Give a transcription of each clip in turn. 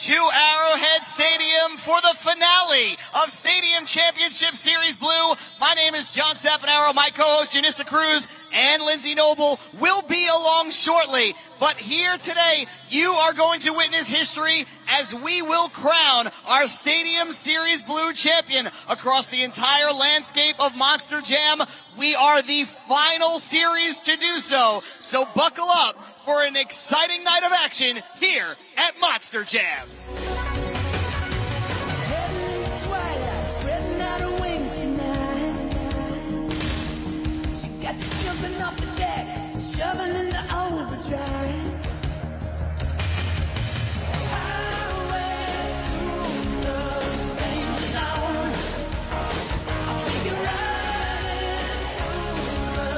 to Arrowhead Stadium for the finale of Stadium Championship Series Blue. My name is John Sapanaro. My co-host, Unissa Cruz, and Lindsay Noble will be along shortly. But here today, you are going to witness history as we will crown our Stadium Series Blue champion across the entire landscape of Monster Jam. We are the final series to do so, so buckle up for an exciting night of action here at Monster Jam. Jumping off the deck, shoving into overdrive. Highway to the danger zone. I'll take you right into the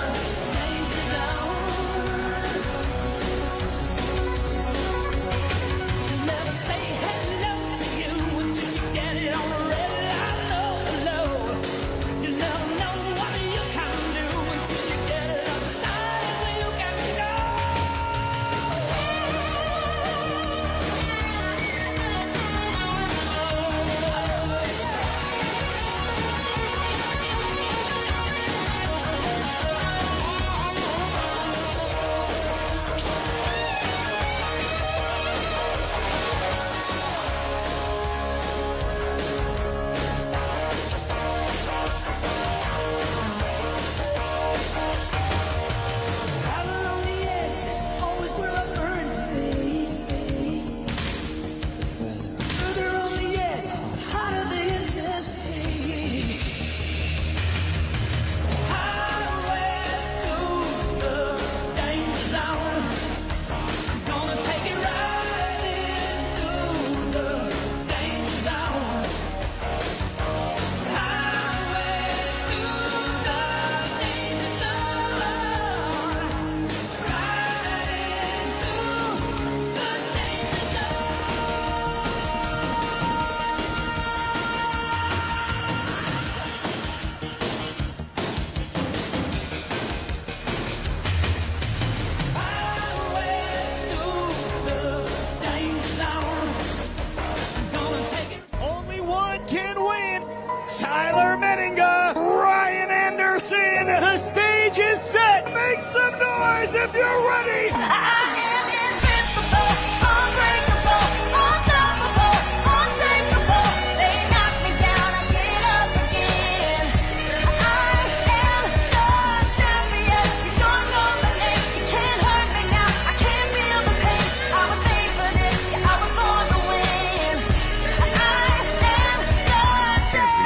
danger zone. Never say hello to you until you get it on the red light, low, low. You never know what you can do until you get it on the line where you got to go. Out on the edge, it's always where I burn to be. Further on the edge, hotter the intensity. Highway to the danger zone. I'm gonna take it right into the danger zone. Highway to the danger zone. Right into the danger zone. Highway to the danger zone. I'm gonna take it. Only one can win. Tyler Menninga, Ryan Anderson. The stage is set. Make some noise if you're ready. I am invincible, unbreakable, unstoppable, unshakable. They knock me down, I get up again. I am the champion. You don't know my name, you can't hurt me now. I can't feel the pain. I was made for this, yeah, I was born to win. I am the champion.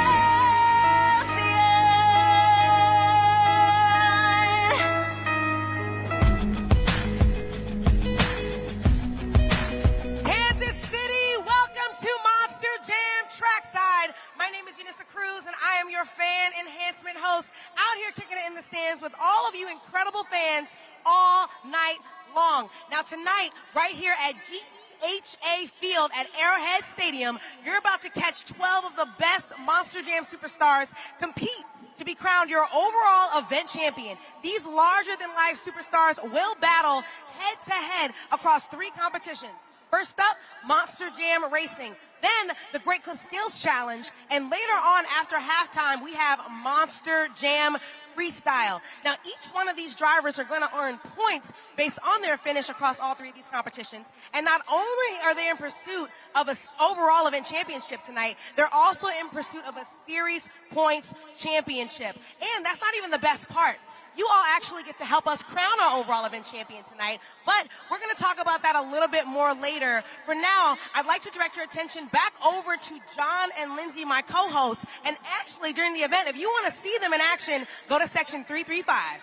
Kansas City, welcome to Monster Jam Trackside. My name is Unissa Cruz, and I am your fan enhancement host out here kicking it in the stands with all of you incredible fans all night long. Now tonight, right here at GEHA Field at Arrowhead Stadium, you're about to catch 12 of the best Monster Jam superstars compete to be crowned your overall event champion. These larger-than-life superstars will battle head-to-head across 3 competitions. First up, Monster Jam Racing. Then the Great Clip Skills Challenge. And later on, after halftime, we have Monster Jam Freestyle. Now, each one of these drivers are going to earn points based on their finish across all 3 of these competitions. And not only are they in pursuit of an overall event championship tonight, they're also in pursuit of a series points championship. And that's not even the best part. You all actually get to help us crown our overall event champion tonight, but we're going to talk about that a little bit more later. For now, I'd like to direct your attention back over to John and Lindsay, my co-hosts, and actually during the event, if you want to see them in action, go to section 335.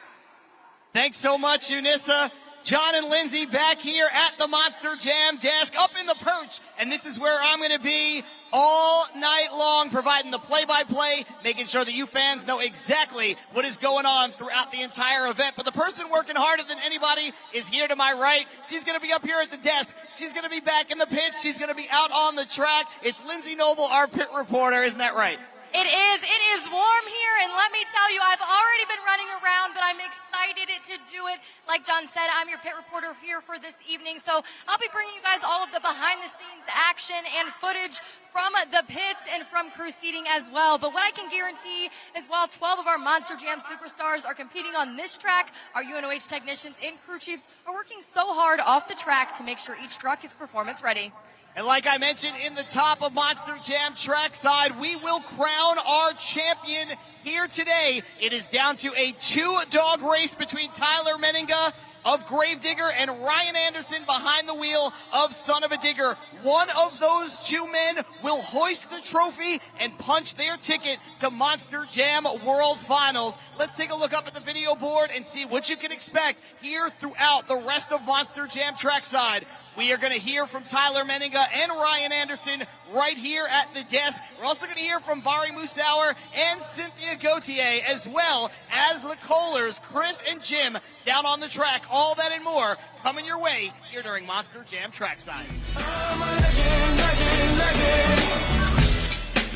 Thanks so much, Unissa. John and Lindsay back here at the Monster Jam desk, up in the perch, and this is where I'm going to be all night long, providing the play-by-play, making sure that you fans know exactly what is going on throughout the entire event. But the person working harder than anybody is here to my right. She's going to be up here at the desk. She's going to be back in the pits. She's going to be out on the track. It's Lindsay Noble, our pit reporter. Isn't that right? It is warm here, and let me tell you, I've already been running around, but I'm excited to do it. Like John said, I'm your pit reporter here for this evening, so I'll be bringing you guys all of the behind-the-scenes action and footage from the pits and from crew seating as well. But what I can guarantee is while 12 of our Monster Jam superstars are competing on this track, our UNOH technicians and crew chiefs are working so hard off the track to make sure each truck is performance ready. And like I mentioned in the top of Monster Jam Trackside, we will crown our champion here today. It is down to a 2-dog race between Tyler Menninga of Gravedigger and Ryan Anderson behind the wheel of Son of a Digger. One of those two men will hoist the trophy and punch their ticket to Monster Jam World Finals. Let's take a look up at the video board and see what you can expect here throughout the rest of Monster Jam Trackside. We are going to hear from Tyler Menninga and Ryan Anderson right here at the desk. We're also going to hear from Bari Musauer and Cynthia Gauthier, as well as the Kohlers, Chris and Jim, down on the track. All that and more coming your way here during Monster Jam Trackside. I'm a legend,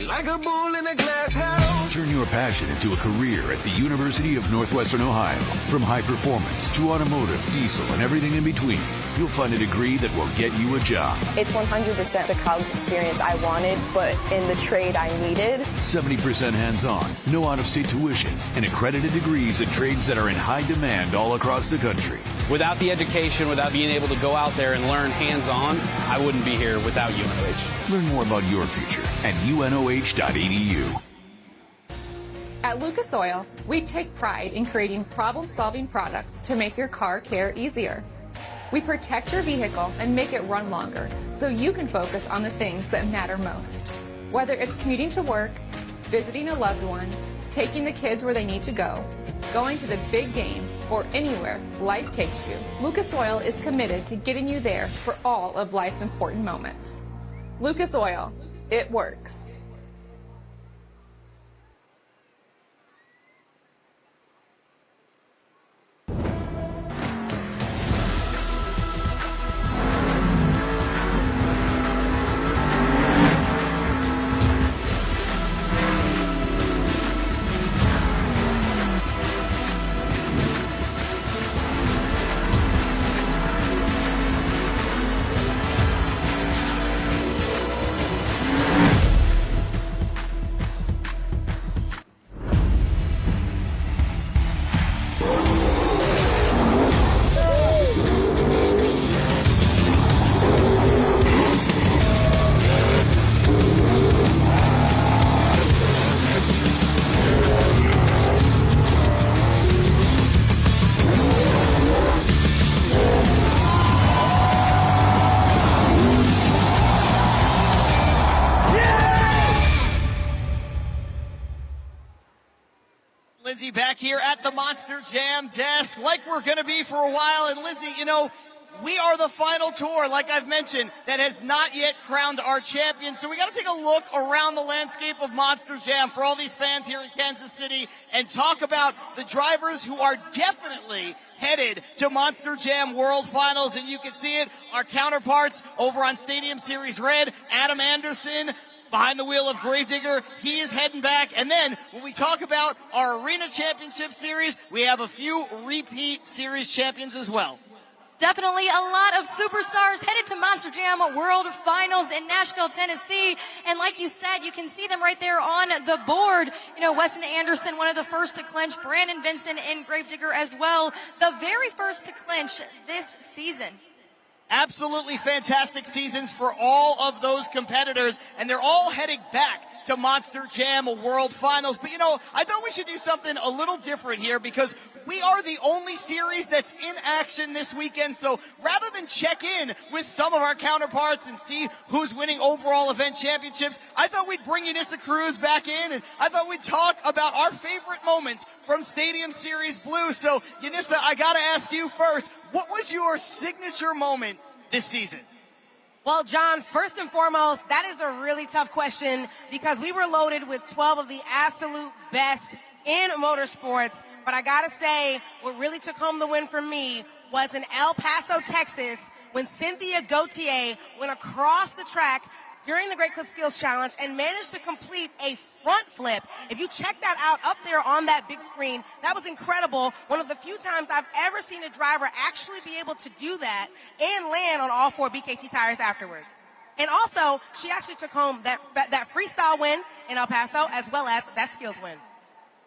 like a bull in a glass house. Turn your passion into a career at the University of Northwestern Ohio. From high performance to automotive, diesel, and everything in between, you'll find a degree that will get you a job. It's 100% the college experience I wanted, but in the trade I needed. 70% hands-on, no out-of-state tuition, and accredited degrees at trades that are in high demand all across the country. Without the education, without being able to go out there and learn hands-on, I wouldn't be here without UNOH. Learn more about your future at unoh.edu. At Lucas Oil, we take pride in creating problem-solving products to make your car care easier. We protect your vehicle and make it run longer so you can focus on the things that matter most. Whether it's commuting to work, visiting a loved one, taking the kids where they need to go, going to the big game, or anywhere life takes you, Lucas Oil is committed to getting you there for all of life's important moments. Lucas Oil, it works. Lindsay back here at the Monster Jam desk, like we're going to be for a while. And Lindsay, you know, we are the final tour, like I've mentioned, that has not yet crowned our champion. So we got to take a look around the landscape of Monster Jam for all these fans here in Kansas City and talk about the drivers who are definitely headed to Monster Jam World Finals. And you can see it, our counterparts over on Stadium Series Red, Adam Anderson, behind the wheel of Gravedigger, he is heading back. And then when we talk about our Arena Championship Series, we have a few repeat series champions as well. Definitely a lot of superstars headed to Monster Jam World Finals in Nashville, Tennessee. And like you said, you can see them right there on the board. You know, Weston Anderson, one of the first to clinch, Brandon Vincent and Gravedigger as well, the very first to clinch this season. Absolutely fantastic seasons for all of those competitors, and they're all heading back to Monster Jam World Finals. But, you know, I thought we should do something a little different here because we are the only series that's in action this weekend. So rather than check in with some of our counterparts and see who's winning overall event championships, I thought we'd bring Unissa Cruz back in, and I thought we'd talk about our favorite moments from Stadium Series Blue. So, Unissa, I got to ask you first, what was your signature moment this season? Well, John, first and foremost, that is a really tough question because we were loaded with 12 of the absolute best in motorsports. But I gotta say, what really took home the win for me was in El Paso, Texas, when Cynthia Gauthier went across the track during the Great Clip Skills Challenge and managed to complete a front flip. If you check that out up there on that big screen, that was incredible. One of the few times I've ever seen a driver actually be able to do that and land on all 4 BKT tires afterwards. And also, she actually took home that freestyle win in El Paso as well as that skills win.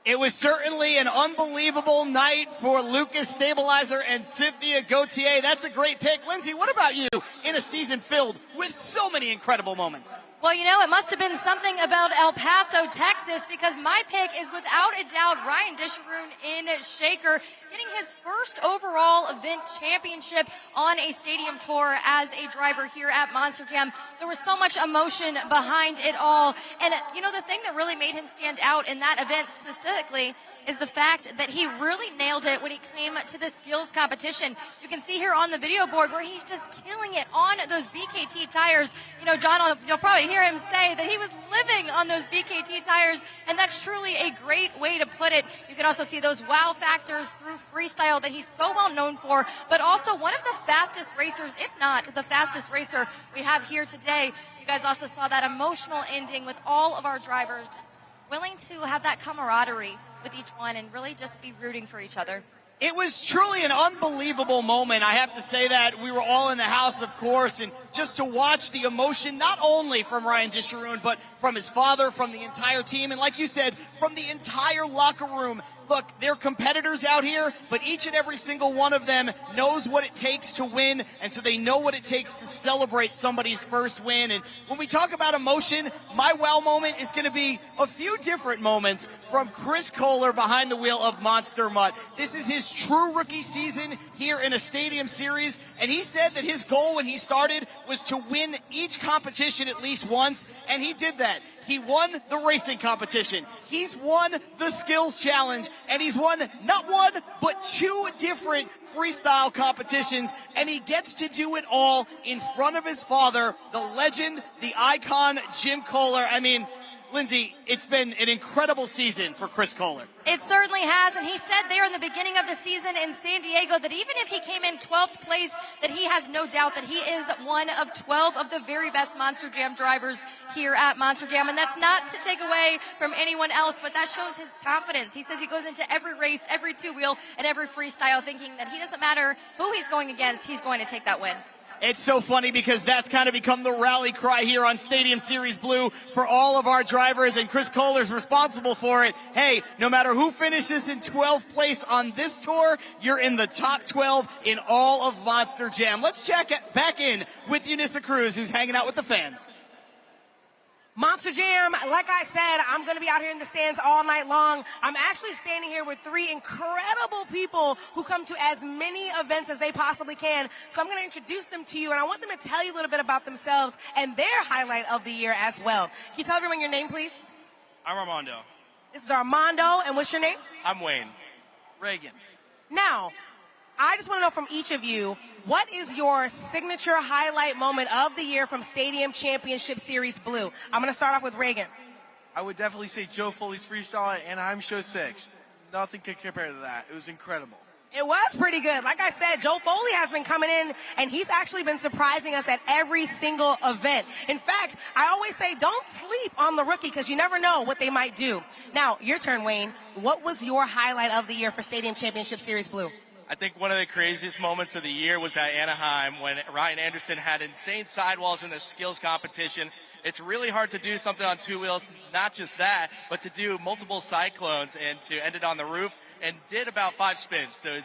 It was certainly an unbelievable night for Lucas Stabilizer and Cynthia Gauthier. That's a great pick. Lindsay, what about you in a season filled with so many incredible moments? Well, you know, it must have been something about El Paso, Texas, because my pick is without a doubt Ryan Disharoon in Shaker, getting his first overall event championship on a stadium tour as a driver here at Monster Jam. There was so much emotion behind it all. And, you know, the thing that really made him stand out in that event specifically is the fact that he really nailed it when he came to the skills competition. You can see here on the video board where he's just killing it on those BKT tires. You know, John, you'll probably hear him say that he was living on those BKT tires, and that's truly a great way to put it. You can also see those wow factors through freestyle that he's so well known for, but also one of the fastest racers, if not the fastest racer we have here today. You guys also saw that emotional ending with all of our drivers just willing to have that camaraderie with each one and really just be rooting for each other. It was truly an unbelievable moment. I have to say that we were all in the house, of course, and just to watch the emotion, not only from Ryan Disharoon, but from his father, from the entire team, and like you said, from the entire locker room. Look, they're competitors out here, but each and every single one of them knows what it takes to win, and so they know what it takes to celebrate somebody's first win. And when we talk about emotion, my wow moment is going to be a few different moments from Chris Kohler behind the wheel of Monster Mutt. This is his true rookie season here in a stadium series, and he said that his goal when he started was to win each competition at least once, and he did that. He won the racing competition. He's won the skills challenge. And he's won not one, but 2 different freestyle competitions. And he gets to do it all in front of his father, the legend, the icon, Jim Kohler. I mean, Lindsay, it's been an incredible season for Chris Kohler. It certainly has, and he said there in the beginning of the season in San Diego that even if he came in 12th place, that he has no doubt that he is one of 12 of the very best Monster Jam drivers here at Monster Jam. And that's not to take away from anyone else, but that shows his confidence. He says he goes into every race, every 2-wheel, and every freestyle thinking that he doesn't matter who he's going against, he's going to take that win. It's so funny because that's kind of become the rally cry here on Stadium Series Blue for all of our drivers, and Chris Kohler's responsible for it. Hey, no matter who finishes in 12th place on this tour, you're in the top 12 in all of Monster Jam. Let's check back in with Eunice Cruz, who's hanging out with the fans. Monster Jam, like I said, I'm going to be out here in the stands all night long. I'm actually standing here with 3 incredible people who come to as many events as they possibly can. So I'm going to introduce them to you, and I want them to tell you a little bit about themselves and their highlight of the year as well. Can you tell everyone your name, please? I'm Armando. This is Armando, and what's your name? I'm Wayne. Reagan. Now, I just want to know from each of you, what is your signature highlight moment of the year from Stadium Championship Series Blue? I'm going to start off with Reagan. I would definitely say Joe Foley's freestyle at Anaheim Show 6. Nothing could compare to that. It was incredible. It was pretty good. Like I said, Joe Foley has been coming in, and he's actually been surprising us at every single event. In fact, I always say don't sleep on the rookie because you never know what they might do. Now, your turn, Wayne. What was your highlight of the year for Stadium Championship Series Blue? I think one of the craziest moments of the year was at Anaheim when Ryan Anderson had insane sidewalls in the skills competition. It's really hard to do something on 2 wheels, not just that, but to do multiple cyclones and to end it on the roof, and did about 5 spins. So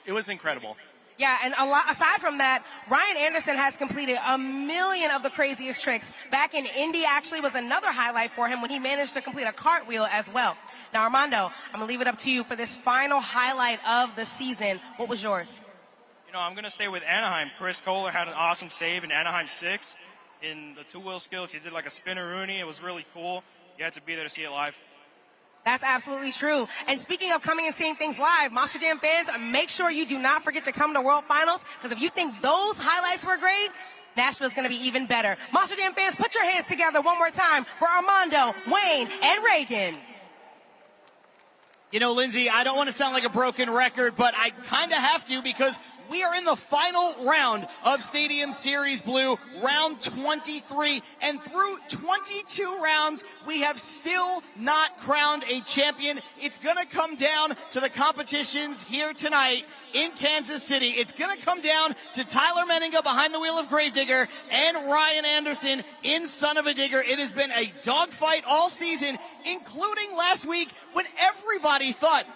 it was incredible. Yeah, and aside from that, Ryan Anderson has completed a million of the craziest tricks. Back in Indy actually was another highlight for him when he managed to complete a cartwheel as well. Now, Armando, I'm going to leave it up to you for this final highlight of the season. What was yours? You know, I'm going to stay with Anaheim. Chris Kohler had an awesome save in Anaheim 6. In the 2-wheel skills, he did like a spinneroonie. It was really cool. You had to be there to see it live. That's absolutely true. And speaking of coming and seeing things live, Monster Jam fans, make sure you do not forget to come to World Finals, because if you think those highlights were great, Nashville's going to be even better. Monster Jam fans, put your hands together one more time for Armando, Wayne, and Reagan. You know, Lindsay, I don't want to sound like a broken record, but I kind of have to, because We are in the final round of Stadium Series Blue, round 23, and through 22 rounds, we have still not crowned a champion. It's going to come down to the competitions here tonight in Kansas City. It's going to come down to Tyler Menninga behind the wheel of Gravedigger and Ryan Anderson in Son of a Digger. It has been a dogfight all season, including last week when everybody thought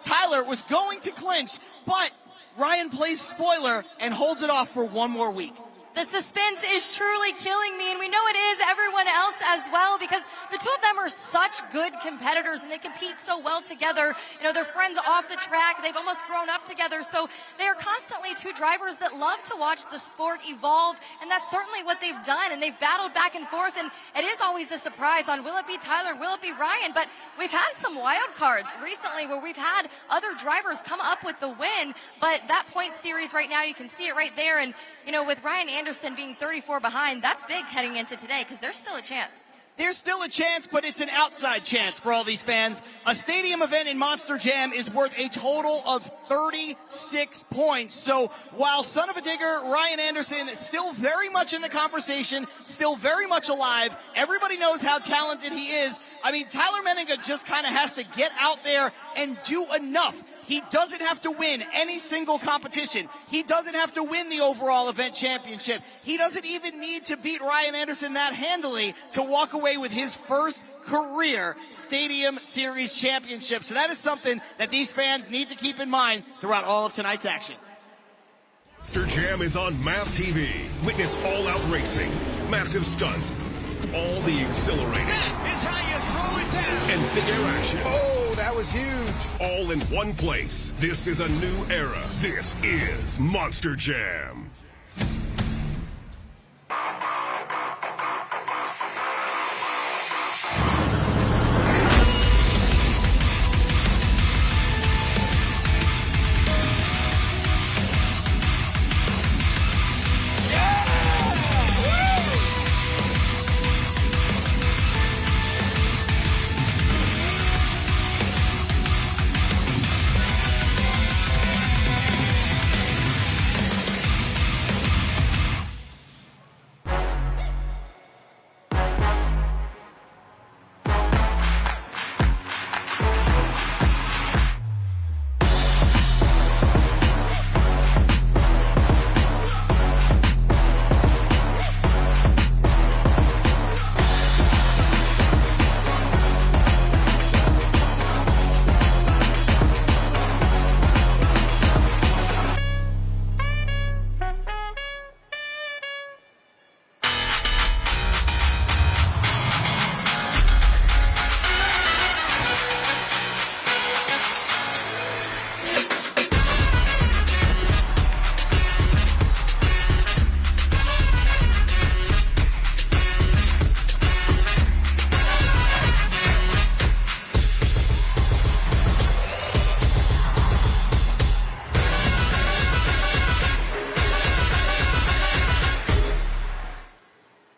Tyler was going to clinch, but Ryan plays spoiler and holds it off for one more week. The suspense is truly killing me, and we know it is everyone else as well, because the two of them are such good competitors and they compete so well together. You know, they're friends off the track. They've almost grown up together. So they are constantly two drivers that love to watch the sport evolve, and that's certainly what they've done. And they've battled back and forth, and it is always a surprise on will it be Tyler, will it be Ryan? But we've had some wild cards recently where we've had other drivers come up with the win, but that point series right now, you can see it right there. And, you know, with Ryan Anderson being 34 behind, that's big heading into today because there's still a chance. There's still a chance, but it's an outside chance for all these fans. A stadium event in Monster Jam is worth a total of 36 points. So while Son of a Digger, Ryan Anderson, still very much in the conversation, still very much alive, everybody knows how talented he is. I mean, Tyler Menninga just kind of has to get out there and do enough. He doesn't have to win any single competition. He doesn't have to win the overall event championship. He doesn't even need to beat Ryan Anderson that handily to walk away with his first career Stadium Series championship. So that is something that these fans need to keep in mind throughout all of tonight's action. Monster Jam is on MAP TV. Witness all-out racing, massive stunts, all the exhilarating. That is how you throw it down. And big air action. Oh, that was huge. All in one place. This is a new era. This is Monster Jam.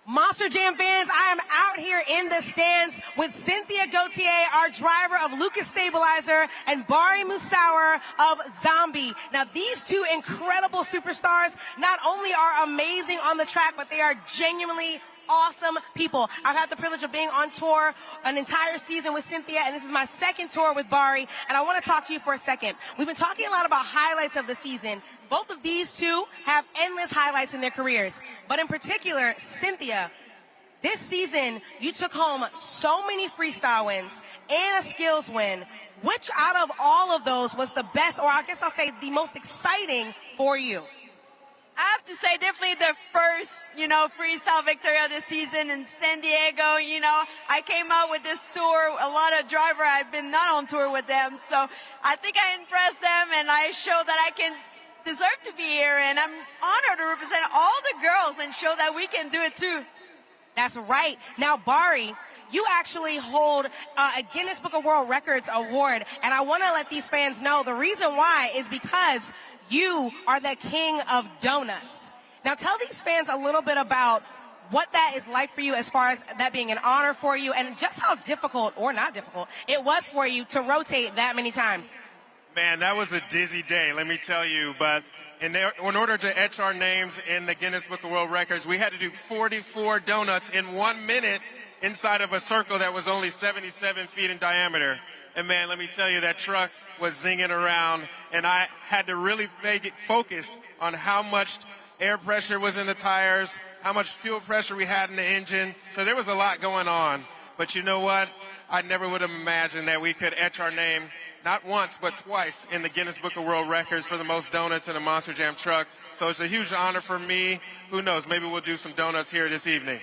Monster Jam fans, I am out here in the stands with Cynthia Gauthier, our driver of Lucas Stabilizer, and Bari Musauer of Zombie. Now, these two incredible superstars not only are amazing on the track, but they are genuinely awesome people. I've had the privilege of being on tour an entire season with Cynthia, and this is my second tour with Bari, and I want to talk to you for a second. We've been talking a lot about highlights of the season. Both of these two have endless highlights in their careers, but in particular, Cynthia, this season, you took home so many freestyle wins and a skills win. Which out of all of those was the best, or I guess I'll say the most exciting for you? I have to say definitely the first, freestyle victory of the season in San Diego. I came out with this tour, a lot of driver, I've been not on tour with them. So I think I impressed them and I showed that I can deserve to be here. And I'm honored to represent all the girls and show that we can do it too. That's right. Now, Bari, you actually hold a Guinness Book of World Records award. And I want to let these fans know the reason why is because you are the king of donuts. Now, tell these fans a little bit about what that is like for you as far as that being an honor for you and just how difficult, or not difficult, it was for you to rotate that many times. Man, that was a dizzy day, let me tell you. But in order to etch our names in the Guinness Book of World Records, we had to do 44 donuts in 1 minute inside of a circle that was only 77 feet in diameter. And man, let me tell you, that truck was zinging around, and I had to really make it focus on how much air pressure was in the tires, how much fuel pressure we had in the engine. So there was a lot going on. But you know what? I never would have imagined that we could etch our name not once, but twice in the Guinness Book of World Records for the most donuts in a Monster Jam truck. So it's a huge honor for me. Who knows? Maybe we'll do some donuts here this evening.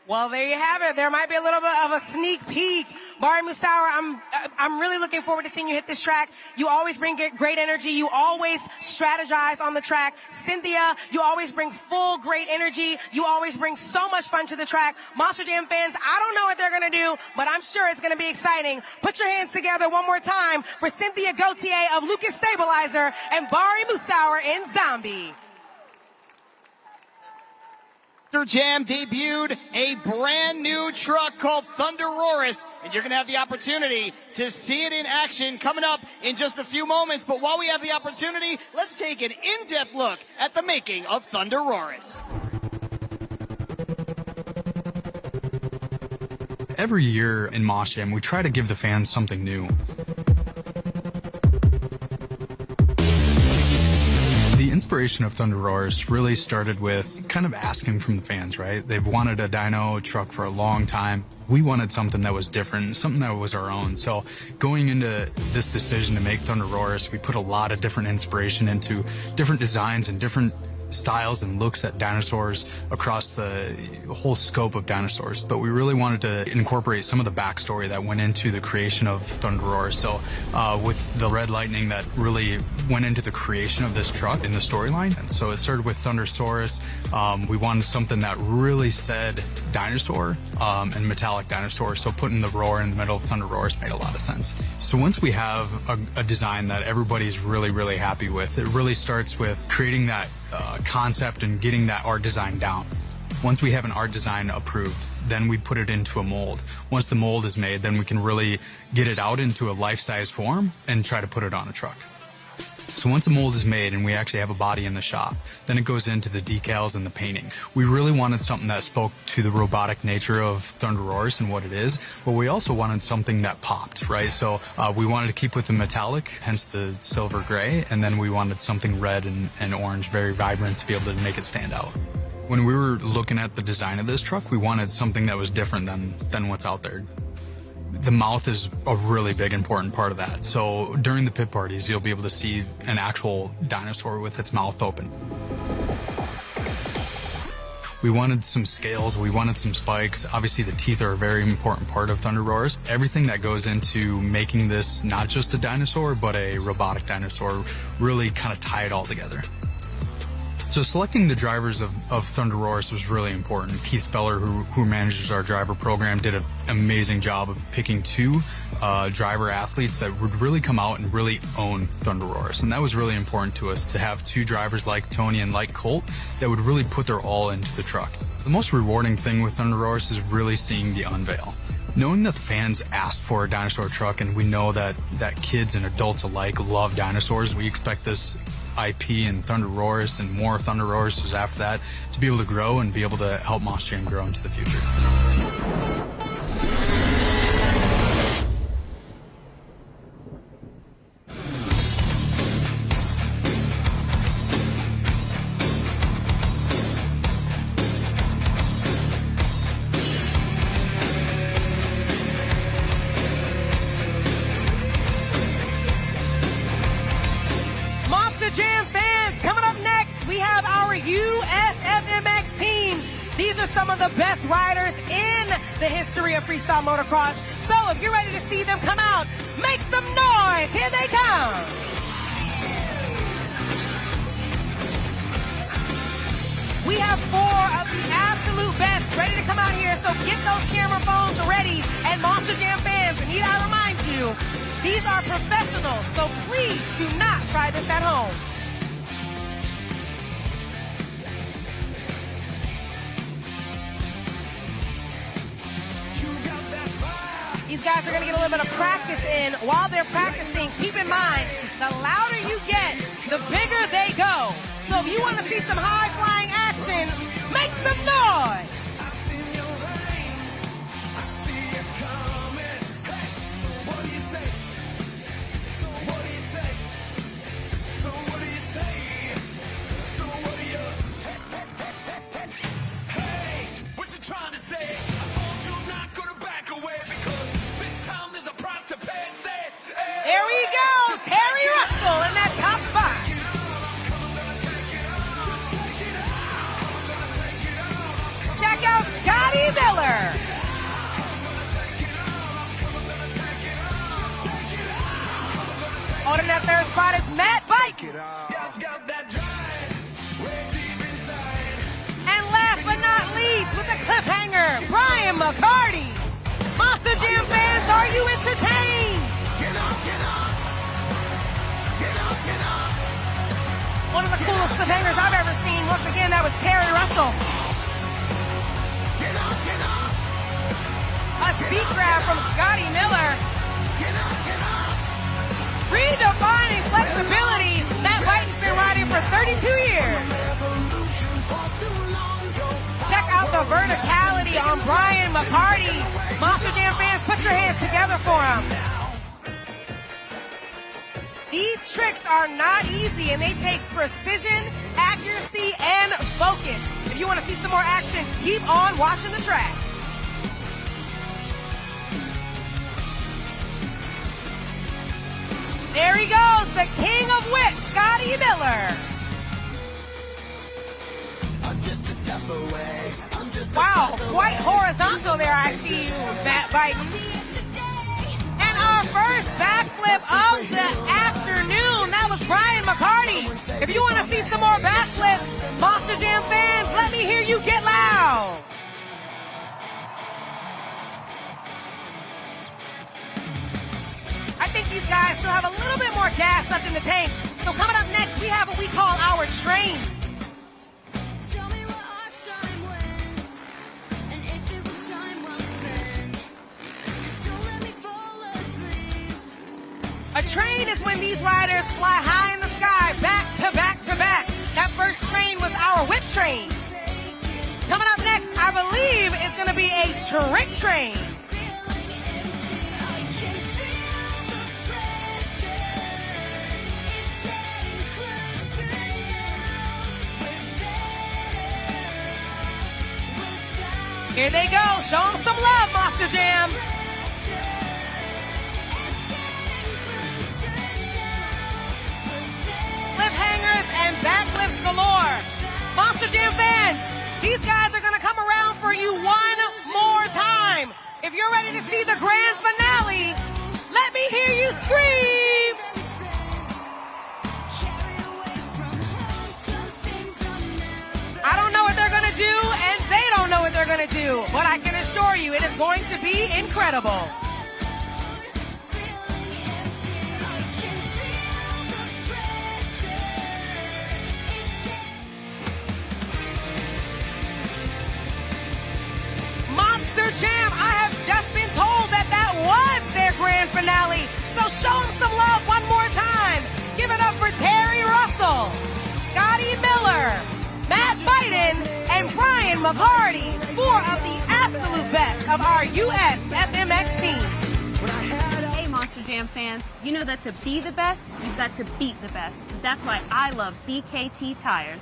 Well, there you have it. There might be a little bit of a sneak peek. Barry Musauer, I'm really looking forward to seeing you hit this track. You always bring great energy. You always strategize on the track. Cynthia, you always bring full great energy. You always bring so much fun to the track. Monster Jam fans, I don't know what they're going to do, but I'm sure it's going to be exciting. Put your hands together one more time for Cynthia Gauthier of Lucas Stabilizer and Barry Musauer in Zombie. Monster Jam debuted a brand new truck called Thunderosaurus, and you're going to have the opportunity to see it in action coming up in just a few moments. But while we have the opportunity, let's take an in-depth look at the making of Thunderosaurus. Every year in Monster Jam, we try to give the fans something new. The inspiration of Thunderosaurus really started with kind of asking from the fans, right? They've wanted a dyno truck for a long time. We wanted something that was different, something that was our own. So going into this decision to make Thunderosaurus, we put a lot of different inspiration into different designs and different styles and looks at dinosaurs across the whole scope of dinosaurs, but we really wanted to incorporate some of the backstory that went into the creation of Thunderosaurus. So with the red lightning that really went into the creation of this truck in the storyline. And so it started with Thunderosaurus. We wanted something that really said dinosaur and metallic dinosaur, so putting the roar in the middle of Thunderosaurus made a lot of sense. So once we have a design that everybody's really happy with, it really starts with creating that concept and getting that art design down. Once we have an art design approved, then we put it into a mold. Once the mold is made, then we can really get it out into a life-size form and try to put it on a truck. So once the mold is made and we actually have a body in the shop, then it goes into the decals and the painting. We really wanted something that spoke to the robotic nature of Thunderosaurus and what it is, but we also wanted something that popped, right? So we wanted to keep with the metallic, hence the silver gray, and then we wanted something red and orange, very vibrant, to be able to make it stand out. When we were looking at the design of this truck, we wanted something that was different than what's out there. The mouth is a really big important part of that. So during the pit parties, you'll be able to see an actual dinosaur with its mouth open. We wanted some scales, we wanted some spikes. Obviously the teeth are a very important part of Thunderosaurus. Everything that goes into making this not just a dinosaur, but a robotic dinosaur, really kind of tie it all together. So selecting the drivers of Thunderosaurus was really important. Keith Speller, who manages our driver program, did an amazing job of picking two driver athletes that would really come out and really own Thunderosaurus. And that was really important to us, to have two drivers like Tony and like Colt that would really put their all into the truck. The most rewarding thing with Thunderosaurus is really seeing the unveil. Knowing that the fans asked for a dinosaur truck, and we know that kids and adults alike love dinosaurs, we expect this IP and Thunderosaurus and more Thunderorsuses after that to be able to grow and be able to help Monster Jam grow into the future. Jam fans, coming up next, we have our USFMX team. These are some of the best riders in the history of freestyle motocross. So if you're ready to see them come out, make some noise. Here they come. We have four of the absolute best ready to come out here, so get those camera phones ready. And Monster Jam fans, need I remind you, these are professionals, so please do not try this at home. These guys are going to get a little bit of practice in. While they're practicing, keep in mind, the louder you get, the bigger they go. So if you want to see some high-flying action, make some noise. There he goes, Terry Russell in that top spot. Check out Scotty Miller. Holding that third spot is Matt Bike. And last but not least, with the cliffhanger, Brian McCarty. Monster Jam fans, are you entertained? One of the coolest cliffhangers I've ever seen. Once again, that was Terry Russell. A seat grab from Scotty Miller. Redefining flexibility. Matt Whiten's been riding for 32 years. Check out the verticality on Brian McCarty. Monster Jam fans, put your hands together for him. These tricks are not easy, and they take precision, accuracy, and focus. If you want to see some more action, keep on watching the track. There he goes, the king of whips, Scotty Miller. Wow, quite horizontal there, I see you, Matt Biden. And our first backflip of the afternoon, that was Brian McCarty. If you want to see some more backflips, Monster Jam fans, let me hear you get loud. I think these guys still have a little bit more gas left in the tank. So coming up next, we have what we call our train. A train is when these riders fly high in the sky, back to back to back. That first train was our whip train. Coming up next, I believe, is going to be a trick train. Here they go. Show them some love, Monster Jam. Cliffhangers and backflips galore. Monster Jam fans, these guys are going to come around for you one more time. If you're ready to see the grand finale, let me hear you scream. I don't know what they're going to do, and they don't know what they're going to do, but I can assure you it is going to be incredible. Monster Jam, I have just been told that that was their grand finale, so show them some love one more time. Give it up for Terry Russell, Scotty Miller, Matt Biden, and Brian McCarty, four of the absolute best of our U.S. FMX team. Hey, Monster Jam fans, you know that to be the best, you've got to beat the best. That's why I love BKT tires.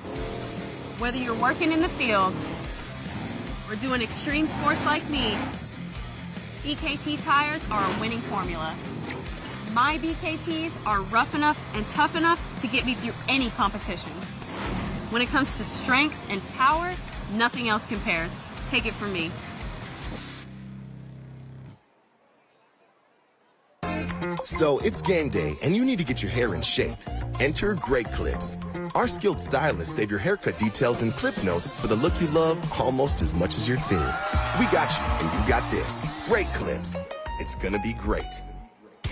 Whether you're working in the field or doing extreme sports like me, BKT tires are a winning formula. My BKTs are rough enough and tough enough to get me through any competition. When it comes to strength and power, nothing else compares. Take it from me. So it's game day, and you need to get your hair in shape. Enter Great Clips. Our skilled stylists save your haircut details and clip notes for the look you love almost as much as your team. We got you, and you got this. Great Clips. It's gonna be great.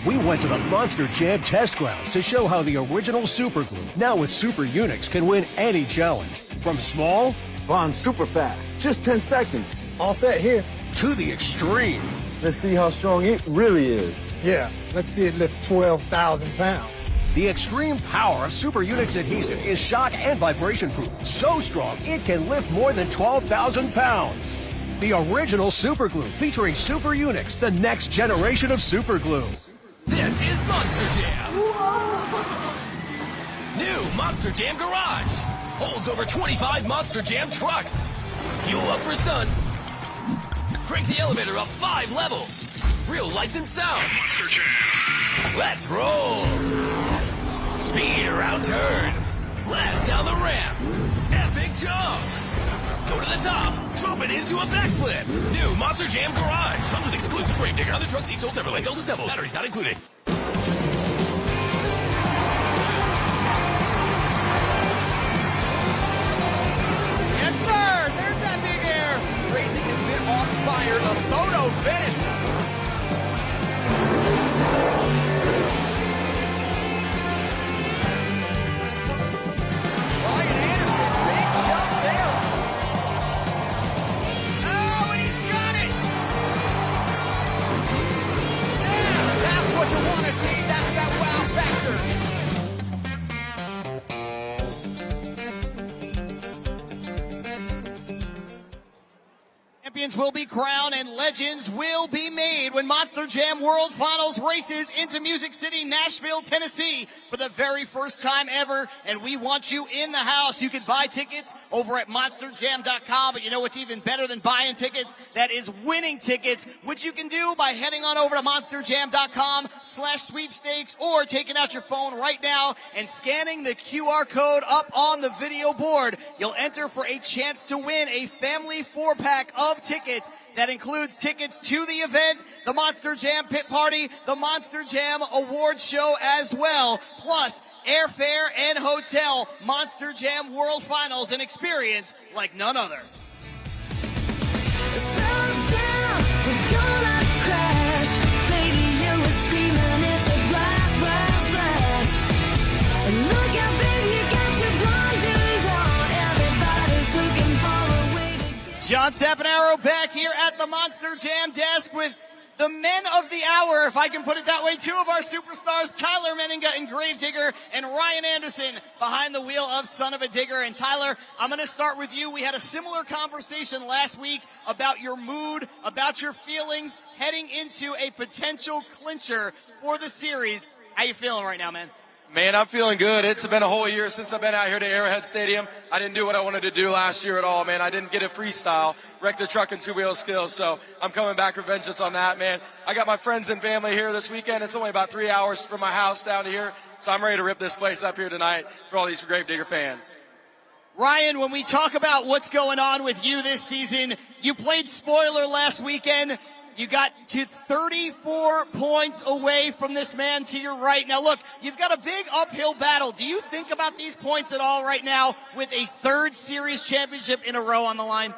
We went to the Monster Jam test grounds to show how the original super glue, now with Super Unix, can win any challenge. From small, bonds super fast, just 10 seconds. All set here. To the extreme. Let's see how strong it really is. Yeah, let's see it lift 12,000 pounds. The extreme power of Super Unix adhesive is shock and vibration proof. So strong, it can lift more than 12,000 pounds. The original super glue featuring Super Unix, the next generation of super glue. This is Monster Jam. New Monster Jam Garage. Holds over 25 Monster Jam trucks. Fuel up for stunts. Crank the elevator up 5 levels. Real lights and sounds. Monster Jam. Let's roll. Speed around turns. Blast down the ramp. Epic jump. Go to the top. Drop it into a backflip. New Monster Jam Garage. Comes with exclusive Gravedigger. Other trucks each sold separately. They'll assemble. Batteries not included. Yes, sir. There's that big air. Racing has been on fire. The photo finish. Ryan Anderson, big jump there. Oh, and he's got it. Yeah, that's what you want to see. That's that wow factor. Champions will be crowned and legends will be made when Monster Jam World Finals races into Music City, Nashville, Tennessee for the very first time ever. And we want you in the house. You can buy tickets over at monsterjam.com, but you know what's even better than buying tickets? That is winning tickets, which you can do by heading on over to monsterjam.com/sweepstakes or taking out your phone right now and scanning the QR code up on the video board. You'll enter for a chance to win a family 4-pack of tickets that includes tickets to the event, the Monster Jam Pit Party, the Monster Jam Awards Show as well, plus airfare and hotel, Monster Jam World Finals, an experience like none other. John Sapanaro back here at the Monster Jam desk with the men of the hour, if I can put it that way. Two of our superstars, Tyler Menninga and Gravedigger, and Ryan Anderson behind the wheel of Son of a Digger. And Tyler, I'm going to start with you. We had a similar conversation last week about your mood, about your feelings heading into a potential clincher for the series. How you feeling right now, man? Man, I'm feeling good. It's been a whole year since I've been out here to Arrowhead Stadium. I didn't do what I wanted to do last year at all, man. I didn't get a freestyle, wrecked the truck and two-wheel skills, so I'm coming back for vengeance on that, man. I got my friends and family here this weekend. It's only about 3 hours from my house down to here, so I'm ready to rip this place up here tonight for all these Gravedigger fans. Ryan, when we talk about what's going on with you this season, you played spoiler last weekend. You got to 34 points away from this man to your right. Now, look, you've got a big uphill battle. Do you think about these points at all right now with a third series championship in a row on the line?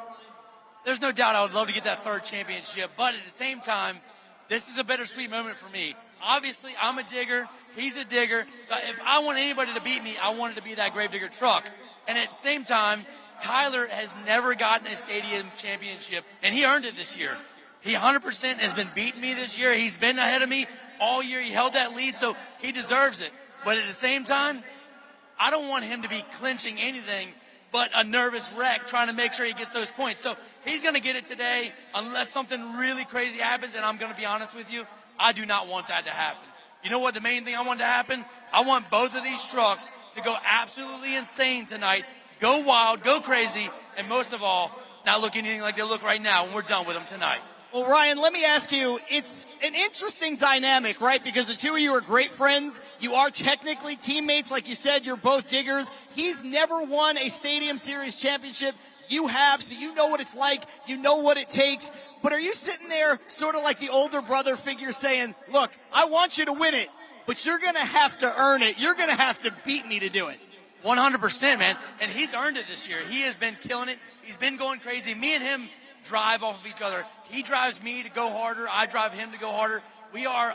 There's no doubt I would love to get that third championship, but at the same time, this is a bittersweet moment for me. Obviously, I'm a digger. He's a digger. So if I want anybody to beat me, I want it to be that Gravedigger truck. And at the same time, Tyler has never gotten a stadium championship, and he earned it this year. He 100% has been beating me this year. He's been ahead of me all year. He held that lead, so he deserves it. But at the same time, I don't want him to be clinching anything but a nervous wreck trying to make sure he gets those points. So he's going to get it today unless something really crazy happens, and I'm going to be honest with you, I do not want that to happen. You know what the main thing I want to happen? I want both of these trucks to go absolutely insane tonight, go wild, go crazy, and most of all, not look anything like they look right now when we're done with them tonight. Well, Ryan, let me ask you, it's an interesting dynamic, right? Because the two of you are great friends. You are technically teammates. Like you said, you're both diggers. He's never won a Stadium Series championship. You have, so you know what it's like. You know what it takes. But are you sitting there sort of like the older brother figure saying, look, I want you to win it, but you're going to have to earn it. You're going to have to beat me to do it. 100%, man. And he's earned it this year. He has been killing it. He's been going crazy. Me and him drive off of each other. He drives me to go harder. I drive him to go harder. We are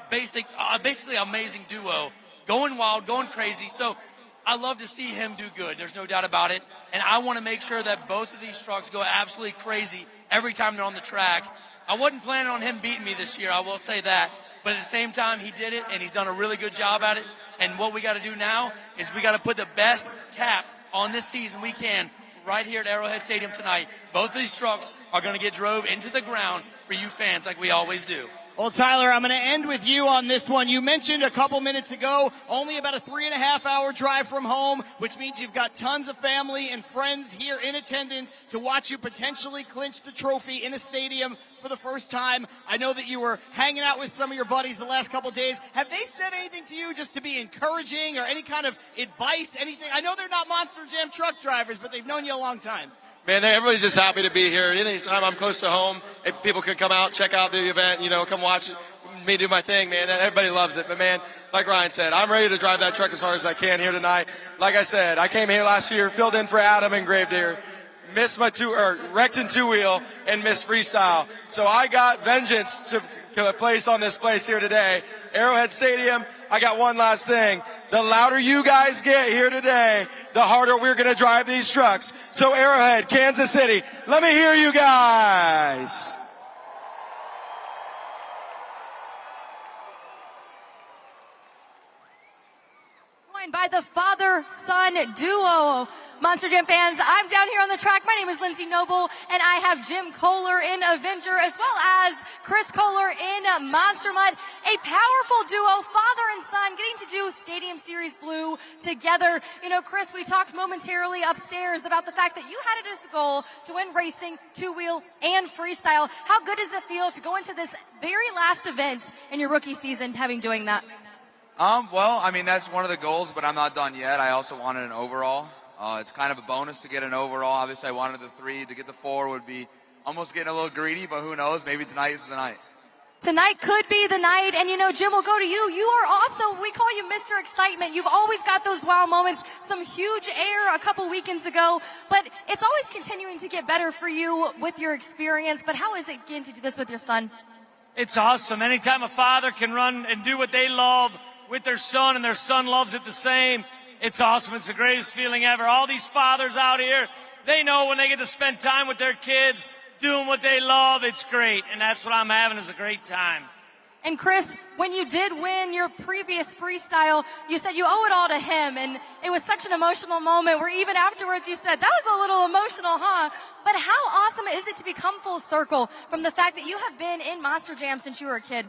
basically an amazing duo, going wild, going crazy. So I love to see him do good. There's no doubt about it. And I want to make sure that both of these trucks go absolutely crazy every time they're on the track. I wasn't planning on him beating me this year, I will say that. But at the same time, he did it, and he's done a really good job at it. And what we got to do now is we got to put the best cap on this season we can right here at Arrowhead Stadium tonight. Both of these trucks are going to get drove into the ground for you fans like we always do. Well, Tyler, I'm going to end with you on this one. You mentioned a couple minutes ago, only about a 3.5-hour drive from home, which means you've got tons of family and friends here in attendance to watch you potentially clinch the trophy in a stadium for the first time. I know that you were hanging out with some of your buddies the last couple of days. Have they said anything to you just to be encouraging or any kind of advice, anything? I know they're not Monster Jam truck drivers, but they've known you a long time. Man, everybody's just happy to be here. Anytime I'm close to home, if people can come out, check out the event, come watch me do my thing, man. Everybody loves it. But, man, like Ryan said, I'm ready to drive that truck as hard as I can here tonight. Like I said, I came here last year, filled in for Adam and Gravedigger, missed my wrecked in two-wheel, and missed freestyle. So I got vengeance to place on this place here today. Arrowhead Stadium, I got one last thing. The louder you guys get here today, the harder we're going to drive these trucks. So Arrowhead, Kansas City, let me hear you guys. Joined by the father-son duo. Monster Jam fans, I'm down here on the track. My name is Lindsay Noble, and I have Jim Kohler in Avenger, as well as Chris Kohler in Monster Mud. A powerful duo, father and son, getting to do Stadium Series Blue together. Chris, we talked momentarily upstairs about the fact that you had it as a goal to win racing, two-wheel, and freestyle. How good does it feel to go into this very last event in your rookie season, having doing that? Well, I mean, that's one of the goals, but I'm not done yet. I also wanted an overall. It's kind of a bonus to get an overall. Obviously, I wanted the 3. To get the 4 would be almost getting a little greedy, but who knows? Maybe tonight is the night. Tonight could be the night, and Jim, we'll go to you. You are also, we call you Mr. Excitement. You've always got those wow moments, some huge air a couple weekends ago, but it's always continuing to get better for you with your experience. But how is it getting to do this with your son? It's awesome. Anytime a father can run and do what they love with their son, and their son loves it the same, it's awesome. It's the greatest feeling ever. All these fathers out here, they know when they get to spend time with their kids, doing what they love, it's great. And that's what I'm having, is a great time. And Chris, when you did win your previous freestyle, you said you owe it all to him. And it was such an emotional moment where even afterwards you said, that was a little emotional, huh? But how awesome is it to become full circle from the fact that you have been in Monster Jam since you were a kid?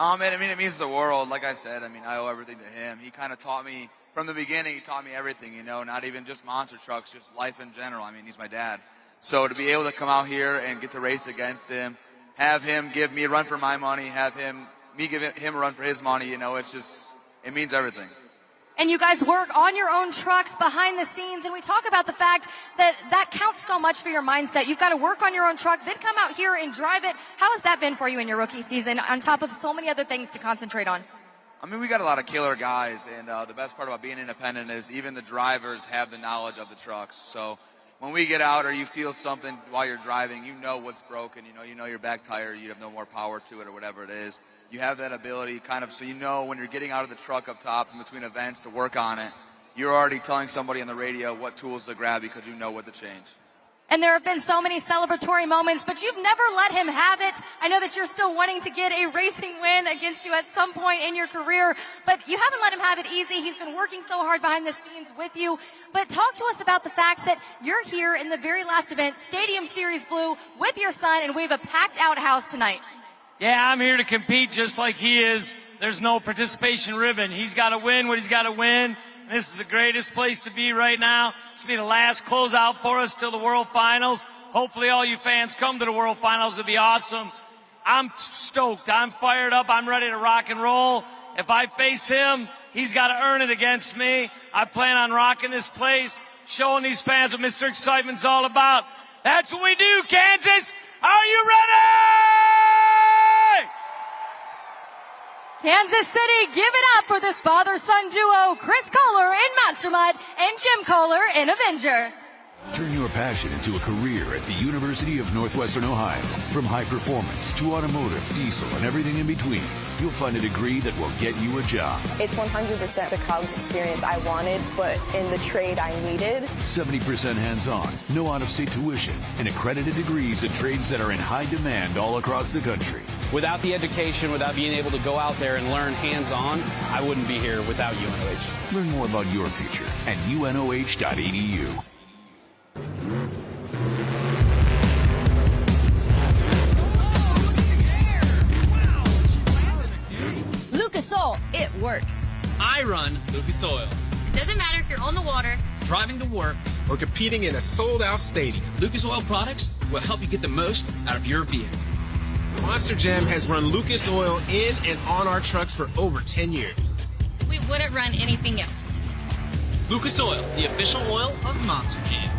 It means the world. Like I said, I owe everything to him. He kind of taught me from the beginning. He taught me everything, not even just monster trucks, just life in general. He's my dad. So to be able to come out here and get to race against him, have him give me a run for my money, have me give him a run for his money, it means everything. And you guys work on your own trucks behind the scenes, and we talk about the fact that counts so much for your mindset. You've got to work on your own truck, then come out here and drive it. How has that been for you in your rookie season, on top of so many other things to concentrate on? We got a lot of killer guys, and the best part about being independent is even the drivers have the knowledge of the trucks. So when we get out or you feel something while you're driving, you know what's broken, you know your back tire, you have no more power to it or whatever it is. You have that ability kind of, so when you're getting out of the truck up top in between events to work on it, you're already telling somebody on the radio what tools to grab because you know what to change. And there have been so many celebratory moments, but you've never let him have it. I know that you're still wanting to get a racing win against you at some point in your career, but you haven't let him have it easy. He's been working so hard behind the scenes with you. But talk to us about the fact that you're here in the very last event, Stadium Series Blue, with your son, and we have a packed out house tonight. Yeah, I'm here to compete just like he is. There's no participation ribbon. He's got to win what he's got to win. This is the greatest place to be right now. This will be the last closeout for us till the World Finals. Hopefully all you fans come to the World Finals. It'll be awesome. I'm stoked. I'm fired up. I'm ready to rock and roll. If I face him, he's got to earn it against me. I plan on rocking this place, showing these fans what Mr. Excitement's all about. That's what we do, Kansas. Are you ready? Kansas City, give it up for this father-son duo, Chris Kohler in Monster Mud and Jim Kohler in Avenger. Turn your passion into a career at the University of Northwestern Ohio. From high performance to automotive, diesel, and everything in between, you'll find a degree that will get you a job. It's 100% the college experience I wanted, but in the trade I needed. 70% hands-on, no out-of-state tuition, and accredited degrees in trades that are in high demand all across the country. Without the education, without being able to go out there and learn hands-on, I wouldn't be here without UNOH. Learn more about your future at unoh.edu. Lucas Oil, it works. I run Lucas Oil. It doesn't matter if you're on the water, Driving to work, or competing in a sold-out stadium. Lucas Oil products will help you get the most out of your vehicle. Monster Jam has run Lucas Oil in and on our trucks for over 10 years. we wouldn't run anything else. Lucas Oil, the official oil of Monster Jam.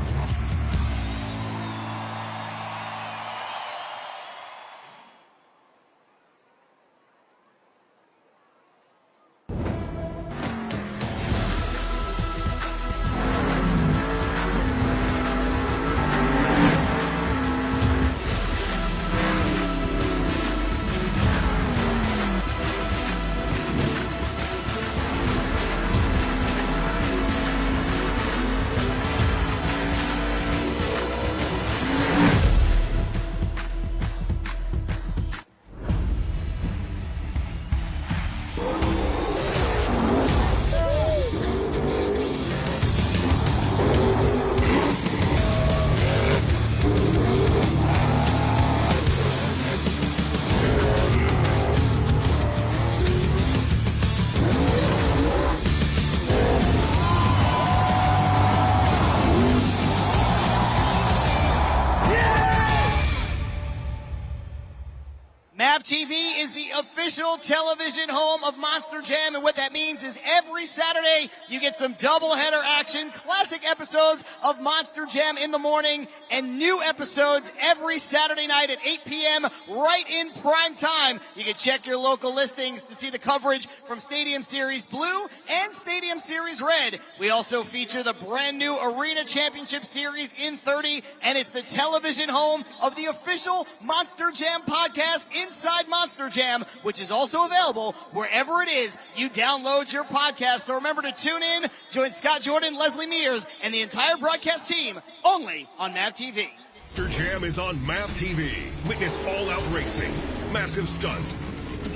TV is the official television home of Monster Jam, and what that means is every Saturday you get some doubleheader action, classic episodes of Monster Jam in the morning, and new episodes every Saturday night at 8 p.m. right in prime time. You can check your local listings to see the coverage from Stadium Series Blue and Stadium Series Red. We also feature the brand new Arena Championship Series in 30, and it's the television home of the official Monster Jam podcast, Inside Monster Jam, which is also available wherever it is you download your podcast. So remember to tune in, join Scott Jordan, Leslie Mears, and the entire broadcast team only on MAV TV. Monster Jam is on MAV TV. Witness all-out racing, massive stunts,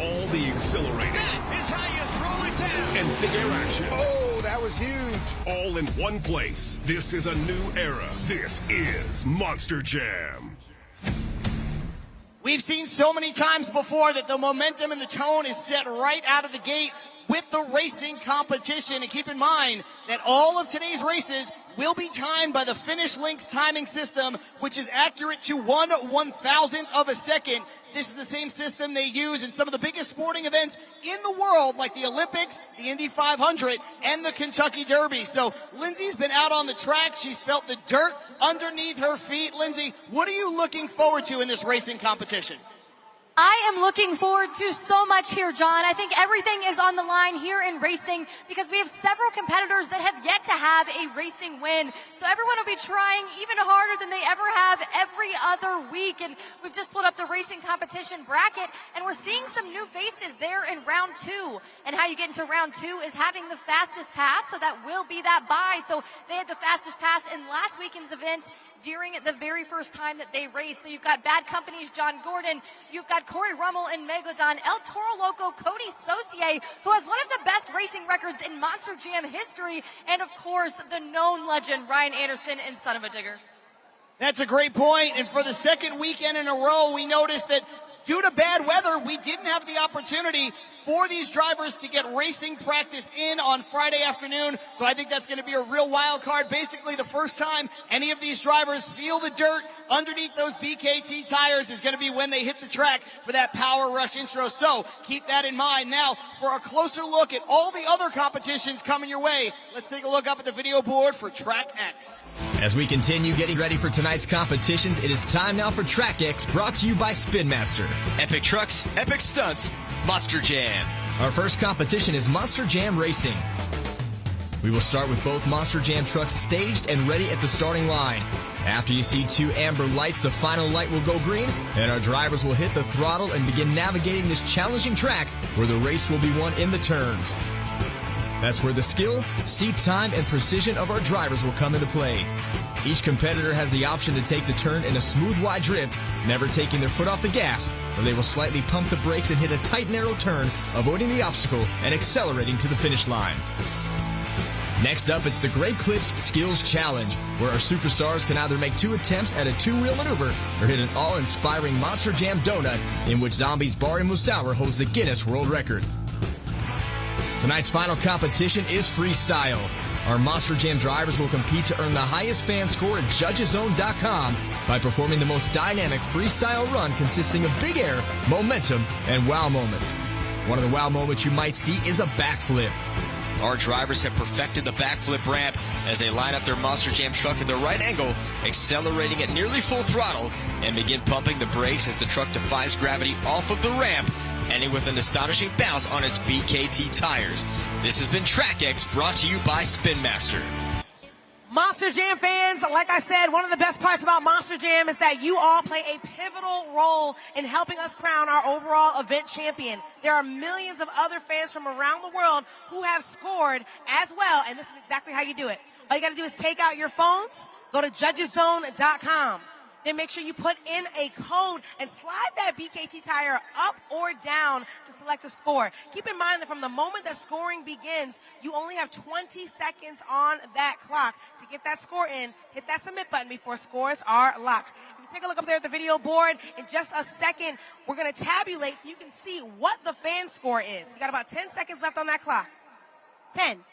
all the exhilarating. That is how you throw it down. And big air action. Oh, that was huge. All in one place. This is a new era. This is Monster Jam. We've seen so many times before that the momentum and the tone is set right out of the gate with the racing competition. And keep in mind that all of today's races will be timed by the Finish Links timing system, which is accurate to 1/1000th of a second. This is the same system they use in some of the biggest sporting events in the world, like the Olympics, the Indy 500, and the Kentucky Derby. So Lindsay's been out on the track. She's felt the dirt underneath her feet. Lindsay, what are you looking forward to in this racing competition? I am looking forward to so much here, John. I think everything is on the line here in racing because we have several competitors that have yet to have a racing win. So everyone will be trying even harder than they ever have every other week. And we've just pulled up the racing competition bracket, and we're seeing some new faces there in round 2. And how you get into round 2 is having the fastest pass, so that will be that bye. So they had the fastest pass in last weekend's event during the very first time that they raced. So you've got Bad Company's John Gordon, you've got Corey Rummel and Megalodon, El Toro Loco, Cody Saucier, who has one of the best racing records in Monster Jam history, and of course, the known legend, Ryan Anderson and Son of a Digger. That's a great point. And for the second weekend in a row, we noticed that due to bad weather, we didn't have the opportunity for these drivers to get racing practice in on Friday afternoon. So I think that's going to be a real wild card. Basically, the first time any of these drivers feel the dirt underneath those BKT tires is going to be when they hit the track for that power rush intro. So keep that in mind. Now, for a closer look at all the other competitions coming your way, let's take a look up at the video board for Track X. As we continue getting ready for tonight's competitions, it is time now for Track X, brought to you by Spin Master. Epic trucks, epic stunts, Monster Jam. Our first competition is Monster Jam Racing. We will start with both Monster Jam trucks staged and ready at the starting line. After you see 2 amber lights, the final light will go green, and our drivers will hit the throttle and begin navigating this challenging track where the race will be won in the turns. That's where the skill, seat time, and precision of our drivers will come into play. Each competitor has the option to take the turn in a smooth wide drift, never taking their foot off the gas, or they will slightly pump the brakes and hit a tight narrow turn, avoiding the obstacle and accelerating to the finish line. Next up, it's the Great Clips Skills Challenge, where our superstars can either make 2 attempts at a 2-wheel maneuver or hit an awe-inspiring Monster Jam donut, in which Zombies Bari Musawar holds the Guinness World Record. Tonight's final competition is freestyle. Our Monster Jam drivers will compete to earn the highest fan score at judgeszone.com by performing the most dynamic freestyle run consisting of big air, momentum, and wow moments. One of the wow moments you might see is a backflip. Our drivers have perfected the backflip ramp as they line up their Monster Jam truck at the right angle, accelerating at nearly full throttle, and begin pumping the brakes as the truck defies gravity off of the ramp, ending with an astonishing bounce on its BKT tires. This has been Track X, brought to you by Spin Master. Monster Jam fans, like I said, one of the best parts about Monster Jam is that you all play a pivotal role in helping us crown our overall event champion. There are millions of other fans from around the world who have scored as well, and this is exactly how you do it. All you got to do is take out your phones, go to judgeszone.com. Then make sure you put in a code and slide that BKT tire up or down to select a score. Keep in mind that from the moment that scoring begins, you only have 20 seconds on that clock to get that score in. Hit that submit button before scores are locked. If you take a look up there at the video board, in just a second, we're going to tabulate so you can see what the fan score is. You got about 10 seconds left on that clock. 10,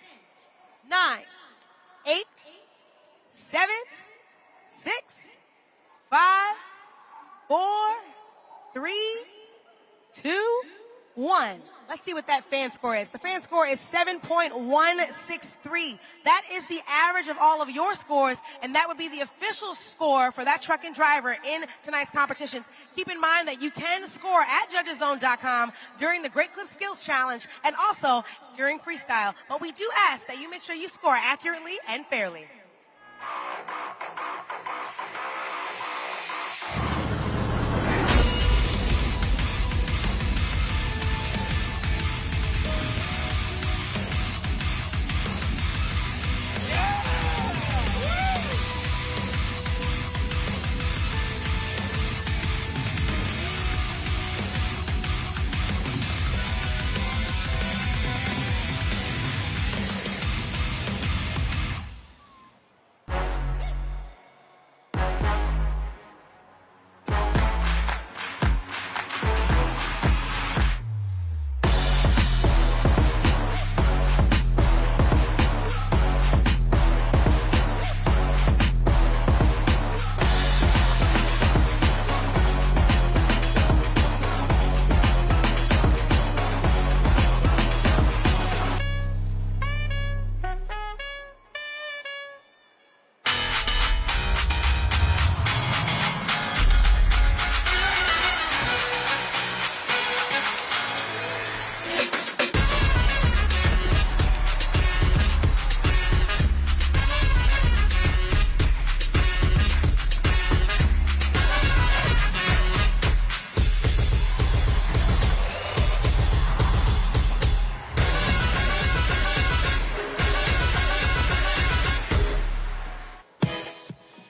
9, 8, 7, 6, 5, 4, 3, 2, 1. Let's see what that fan score is. The fan score is 7.163. That is the average of all of your scores, and that would be the official score for that truck and driver in tonight's competitions. Keep in mind that you can score at judgeszone.com during the Great Clip Skills Challenge and also during freestyle. But we do ask that you make sure you score accurately and fairly.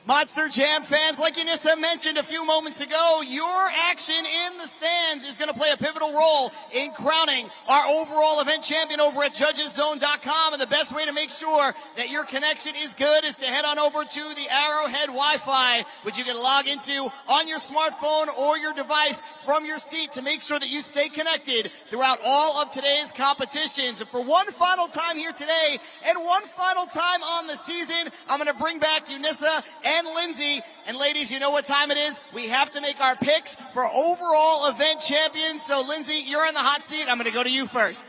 Monster Jam fans, like Yanissa mentioned a few moments ago, your action in the stands is going to play a pivotal role in crowning our overall event champion over at judgeszone.com. And the best way to make sure that your connection is good is to head on over to the Arrowhead Wi-Fi, which you can log into on your smartphone or your device from your seat to make sure that you stay connected throughout all of today's competitions. And for one final time here today and one final time on the season, I'm going to bring back Yanissa and Lindsay. And ladies, you know what time it is? We have to make our picks for overall event champions. So Lindsay, you're in the hot seat. I'm going to go to you first.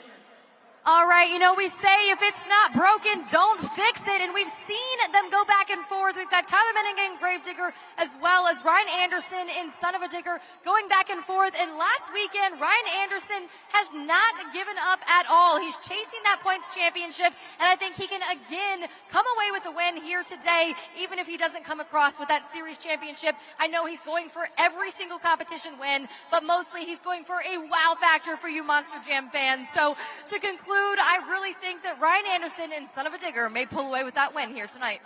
All right, you know, we say if it's not broken, don't fix it. And we've seen them go back and forth. We've got Tyler Menninger and Gravedigger, as well as Ryan Anderson in Son of a Digger going back and forth. And last weekend, Ryan Anderson has not given up at all. He's chasing that points championship, and I think he can again come away with a win here today, even if he doesn't come across with that series championship. I know he's going for every single competition win, but mostly he's going for a wow factor for you Monster Jam fans. So to conclude, I really think that Ryan Anderson and Son of a Digger may pull away with that win here tonight.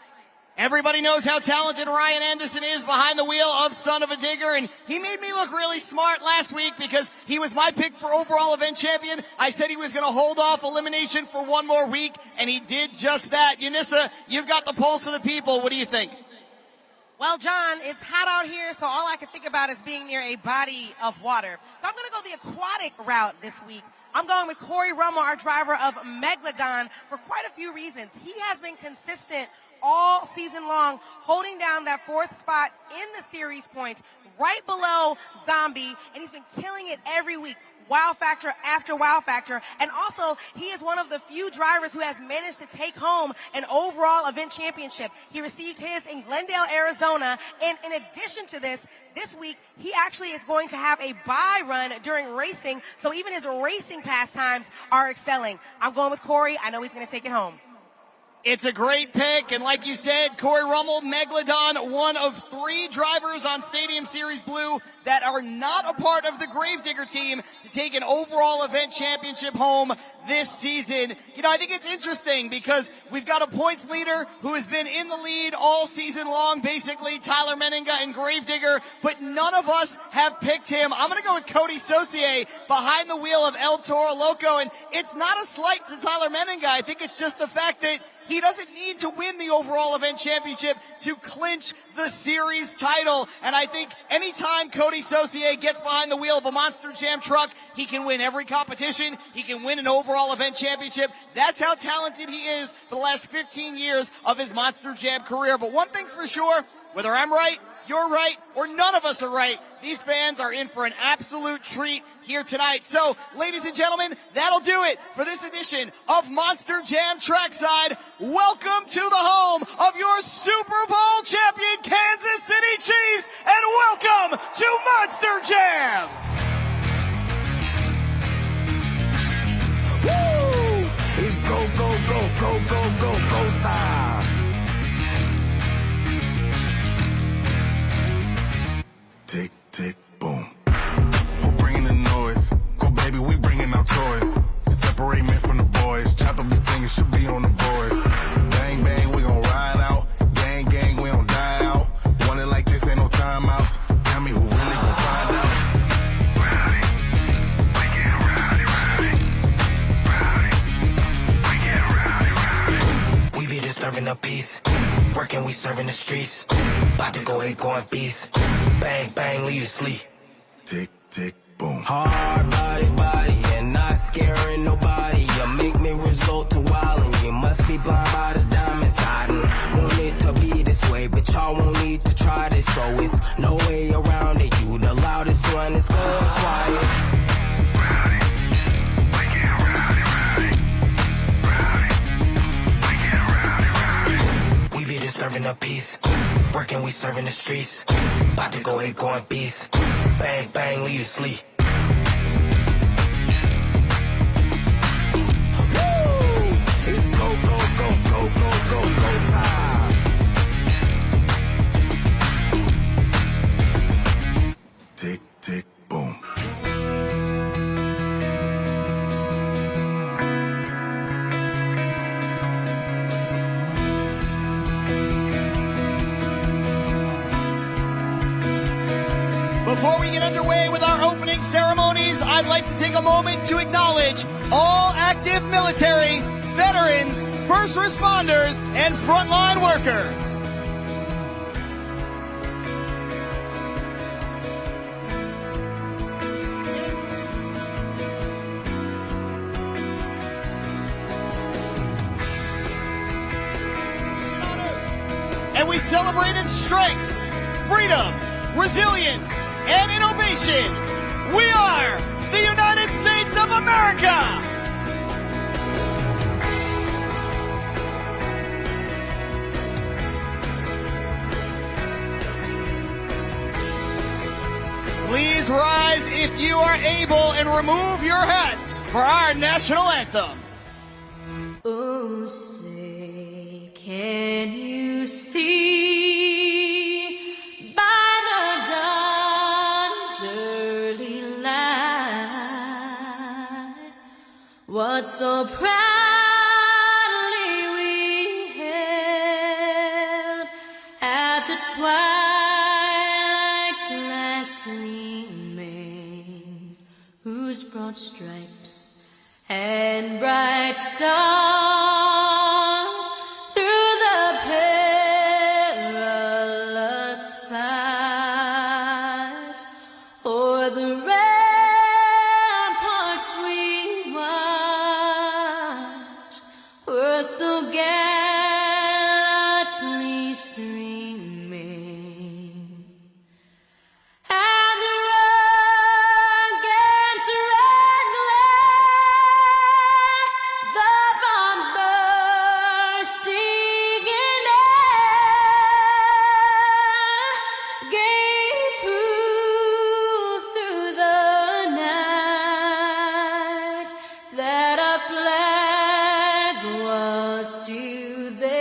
Everybody knows how talented Ryan Anderson is behind the wheel of Son of a Digger, and he made me look really smart last week because he was my pick for overall event champion. I said he was going to hold off elimination for one more week, and he did just that. Unissa, you've got the pulse of the people. What do you think? Well, John, it's hot out here, so all I can think about is being near a body of water. So I'm going to go the aquatic route this week. I'm going with Corey Rummel, our driver of Megalodon, for quite a few reasons. He has been consistent all season long, holding down that fourth spot in the series points, right below Zombie, and he's been killing it every week. Wow factor after wow factor. And also, he is one of the few drivers who has managed to take home an overall event championship. He received his in Glendale, Arizona. And in addition to this week, he actually is going to have a bye run during racing. So even his racing pastimes are excelling. I'm going with Corey. I know he's going to take it home. It's a great pick, and like you said, Corey Rummel, Megalodon, one of 3 drivers on Stadium Series Blue that are not a part of the Gravedigger team to take an overall event championship home this season. You know, I think it's interesting because we've got a points leader who has been in the lead all season long, basically Tyler Menninger and Gravedigger, but none of us have picked him. I'm going to go with Cody Saucier behind the wheel of El Toro Loco, and it's not a slight to Tyler Menninger. I think it's just the fact that he doesn't need to win the overall event championship to clinch the series title. And I think anytime Cody Saucier gets behind the wheel of a Monster Jam truck, he can win every competition. He can win an overall event championship. That's how talented he is for the last 15 years of his Monster Jam career. But one thing's for sure, whether I'm right, you're right, or none of us are right, these fans are in for an absolute treat here tonight. So, ladies and gentlemen, that'll do it for this edition of Monster Jam Trackside. Welcome to the home of your Super Bowl champion Kansas City Chiefs, and welcome to Monster Jam! Woo! It's go, go, go, go, go, go, go time. Tick, tick, boom. Who bringing the noise? Go, baby, we bringing our toys. Separate men from the boys. Chop up the singing, should be on the voice. Bang, bang, we gon' ride out. Gang, gang, we don't die out. Want it like this, ain't no timeouts. Tell me who really gon' find out. Rowdy, we get rowdy, rowdy. Rowdy, we get rowdy, rowdy. We be disturbing the peace. Working, we serving the streets. About to go ape, going beast. Bang, bang, leave you sleep. Tick, tick, boom. Hard body, body, and not scaring nobody. You make me resort to wild, and you must be blind by the diamonds. I don't want it to be this way, but y'all won't need to try this, so it's no way around it. You the loudest one, it's going quiet. Rowdy, we get rowdy, rowdy. Rowdy, we get rowdy, rowdy. We be disturbing the peace. Working, we serving the streets. About to go ape, going beast. Bang, bang, leave you sleep. Woo! It's go, go, go, go, go, go, go time. Tick, tick, boom. Before we get underway with our opening ceremonies, I'd like to take a moment to acknowledge all active military, veterans, first responders, and frontline workers. And we celebrated strengths, freedom, resilience, and innovation. We are the United States of America. if you are able, and remove your hats for our national anthem. Oh, say, can you see by the dawn's early light what so proudly we held at the twilight's last gleaming, whose broad stripes and bright stars through the perilous fight o'er the ramparts we watched were so gallantly streaming. And against red glare, the bombs bursting in air gave proof through the night that our flag was still there.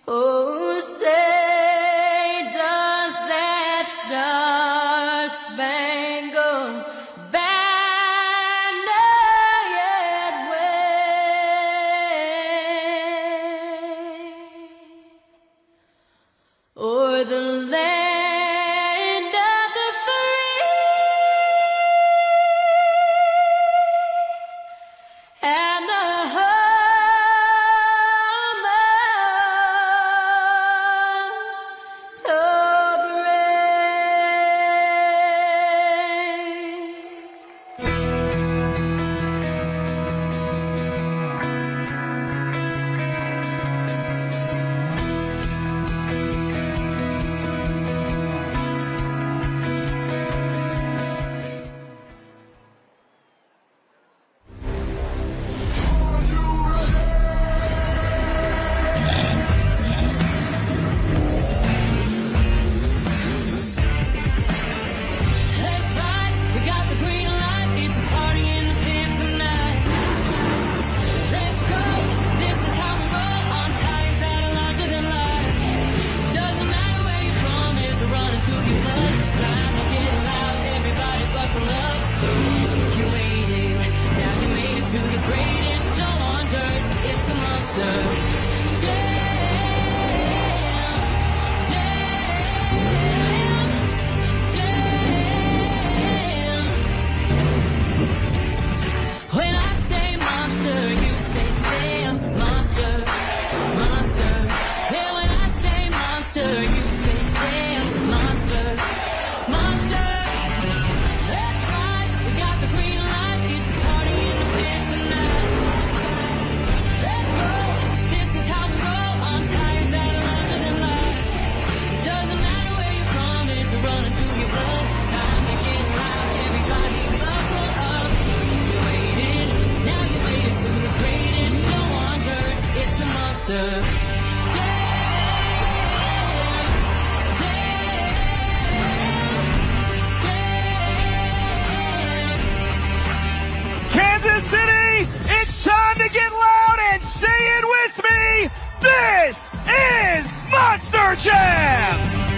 Oh, say, does that star-spangled banner yet wave o'er the land of the free and the home of the Let's ride, we got the green light, it's a party in the pit tonight. Let's go, this is how we roll on tires that are larger than life. Doesn't matter where you're from, it's running through your blood. Time to get loud, everybody buckle up. You waited, now you made it to the greatest show on dirt. It's the Monster Jam. When I say monster, you say damn. Monster, monster. Yeah, when I say monster, you say damn. Monster, monster. Let's ride, we got the green light, it's a party in the pit tonight. Let's go, this is how we roll on tires that are larger than life. Doesn't matter where you're from, it's running through your blood. Time to get loud, everybody buckle up. You waited, now you made it to the greatest show on dirt. It's the Monster Kansas City, it's time to get loud and say it with me. This is Monster Jam.